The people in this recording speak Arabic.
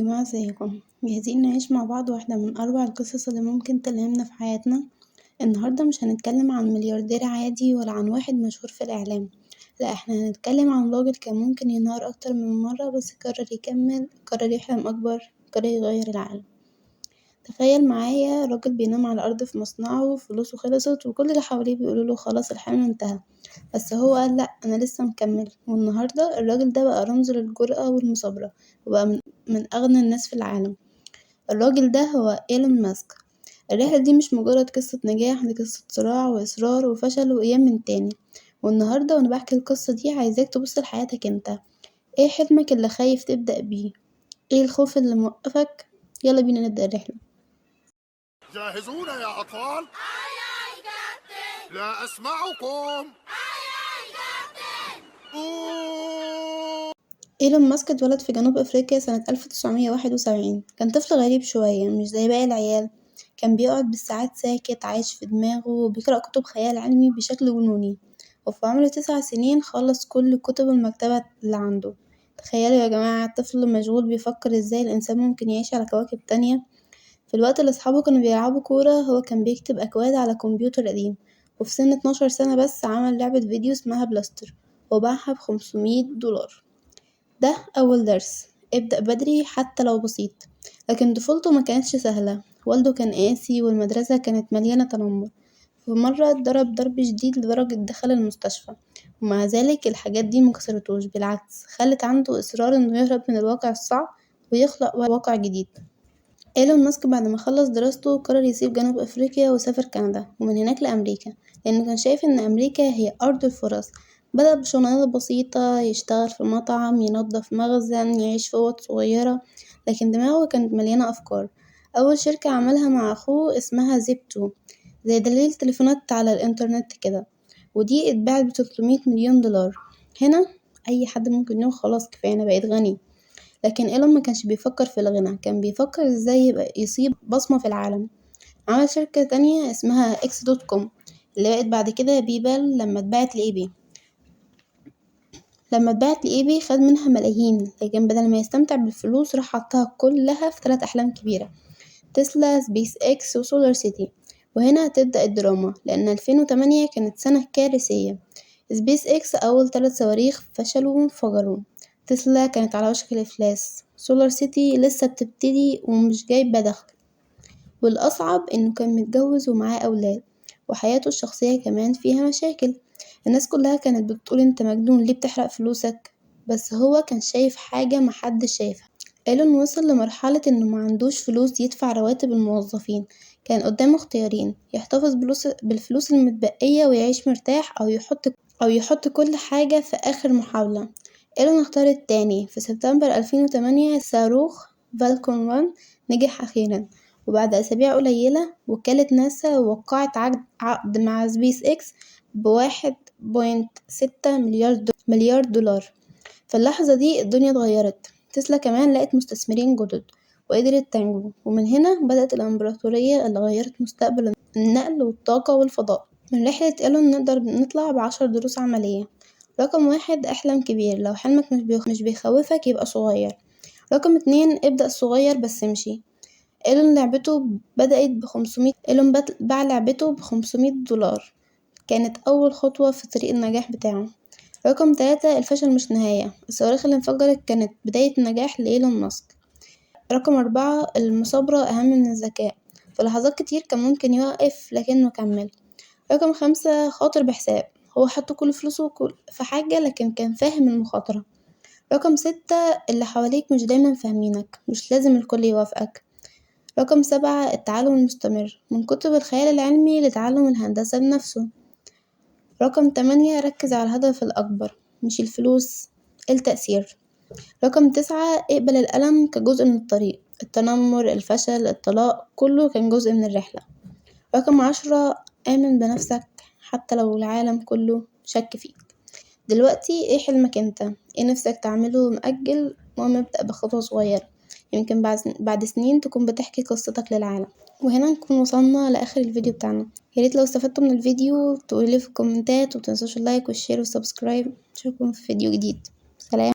جماعة ازيكم، جاهزين نعيش مع بعض واحدة من أروع القصص اللي ممكن تلهمنا في حياتنا؟ النهاردة مش هنتكلم عن ملياردير عادي ولا عن واحد مشهور في الإعلام، لأ احنا هنتكلم عن راجل كان ممكن ينهار أكتر من مرة بس قرر يكمل، قرر يحلم أكبر، قرر يغير العالم. تخيل معايا راجل بينام على الأرض في مصنعه وفلوسه خلصت وكل اللي حواليه بيقولوله خلاص الحلم انتهى، بس هو قال لأ أنا لسه مكمل. والنهاردة الراجل ده بقى رمز للجرأة والمثابرة وبقى من أغنى الناس في العالم. الراجل ده هو إيلون ماسك. الرحلة دي مش مجرد قصة نجاح، دي قصة صراع وإصرار وفشل وقيام من تاني. والنهاردة وأنا بحكي القصة دي عايزاك تبص لحياتك انت. ايه حلمك اللي خايف تبدأ بيه؟ ايه الخوف اللي موقفك؟ يلا بينا نبدأ الرحلة. جاهزون يا أطفال؟ لا أسمعكم. إيلون ماسك اتولد في جنوب أفريقيا سنة 1971. كان طفل غريب شوية مش زي باقي العيال، كان بيقعد بالساعات ساكت عايش في دماغه وبيقرأ كتب خيال علمي بشكل جنوني، وفي عمر 9 سنين خلص كل كتب المكتبة اللي عنده. تخيلوا يا جماعة طفل مشغول بيفكر ازاي الإنسان ممكن يعيش على كواكب تانية. في الوقت اللي أصحابه كانوا بيلعبوا كورة هو كان بيكتب أكواد على كمبيوتر قديم، وفي سن 12 سنة بس عمل لعبة فيديو اسمها بلاستر وباعها ب500 دولار. ده أول درس، ابدأ بدري حتى لو بسيط. لكن طفولته ما كانتش سهلة، والده كان قاسي والمدرسة كانت مليانة تنمر. في مرة اتضرب ضرب شديد لدرجة دخل المستشفى، ومع ذلك الحاجات دي مكسرتوش، بالعكس خلت عنده إصرار إنه يهرب من الواقع الصعب ويخلق واقع جديد. إيلون ماسك بعد ما خلص دراسته قرر يسيب جنوب أفريقيا وسافر كندا ومن هناك لأمريكا، لأنه كان شايف إن أمريكا هي أرض الفرص. بدأ بشغلانات بسيطة، يشتغل في مطعم، ينظف مخزن، يعيش في أوض صغيرة، لكن دماغه كانت مليانة أفكار. أول شركة عملها مع أخوه اسمها زيب 2، زي دليل تليفونات على الإنترنت كده، ودي اتباعت ب300 مليون دولار. هنا أي حد ممكن يقول خلاص كفاية أنا بقيت غني، لكن إيلون ما كانش بيفكر في الغنى، كان بيفكر ازاي يبقى يسيب بصمة في العالم. عمل شركة تانية اسمها X.com اللي بقت بعد كده بيبال. لما اتباعت لإيباي خد منها ملايين، لكن بدل ما يستمتع بالفلوس راح حطها كلها في 3 أحلام كبيرة: تسلا، سبيس إكس، وسولار سيتي. وهنا هتبدأ الدراما، لأن 2008 كانت سنة كارثية. سبيس إكس أول 3 صواريخ فشلوا وانفجروا، تسلا كانت على وشك الإفلاس، سولار سيتي لسه بتبتدي ومش جايبة دخل، والأصعب إنه كان متجوز ومعاه أولاد، وحياته الشخصية كمان فيها مشاكل. الناس كلها كانت بتقول انت مجنون ليه بتحرق فلوسك، بس هو كان شايف حاجة محدش شايفها. إيلون وصل لمرحلة إنه معندوش فلوس يدفع رواتب الموظفين، كان قدامه اختيارين: يحتفظ بالفلوس المتبقية ويعيش مرتاح، أو يحط كل حاجة في آخر محاولة. إيلون اختار التاني. في سبتمبر 2008 صاروخ فالكون 1 نجح أخيرا، وبعد أسابيع قليلة وكالة ناسا وقعت عقد مع سبيس إكس ب1.6 مليار دولار. في اللحظة دي الدنيا اتغيرت، تسلا كمان لقت مستثمرين جدد وقدرت تنجو، ومن هنا بدأت الإمبراطورية اللي غيرت مستقبل النقل والطاقة والفضاء. من رحلة إيلون نقدر نطلع ب10 دروس عملية. رقم 1: احلم كبير، لو حلمك مش بيخوفك يبقى صغير. رقم 2: ابدأ صغير بس امشي. إيلون باع لعبته ب500 دولار، كانت أول خطوة في طريق النجاح بتاعه. رقم 3: الفشل مش نهاية، الصواريخ اللي انفجرت كانت بداية نجاح لإيلون ماسك. رقم 4: المثابرة أهم من الذكاء، في لحظات كتير كان ممكن يوقف لكنه كمل. رقم 5: خاطر بحساب، هو حط كل فلوسه في حاجة لكن كان فاهم المخاطرة. رقم 6: اللي حواليك مش دايما فاهمينك، مش لازم الكل يوافقك. رقم 7: التعلم المستمر، من كتب الخيال العلمي لتعلم الهندسة بنفسه. رقم 8: ركز على الهدف الأكبر، مش الفلوس، التأثير. رقم 9: اقبل الألم كجزء من الطريق، التنمر، الفشل، الطلاق، كله كان جزء من الرحلة. رقم 10: آمن بنفسك حتى لو العالم كله شك فيك. دلوقتي ايه حلمك انت؟ ايه نفسك تعمله مأجل؟ المهم ابدأ بخطوة صغيرة، يمكن بعد سنين تكون بتحكي قصتك للعالم. وهنا نكون وصلنا لآخر الفيديو بتاعنا. ياريت لو استفدتوا من الفيديو تقولي في الكومنتات، ومتنسوش اللايك والشير والسبسكرايب. اشوفكم في فيديو جديد. سلام.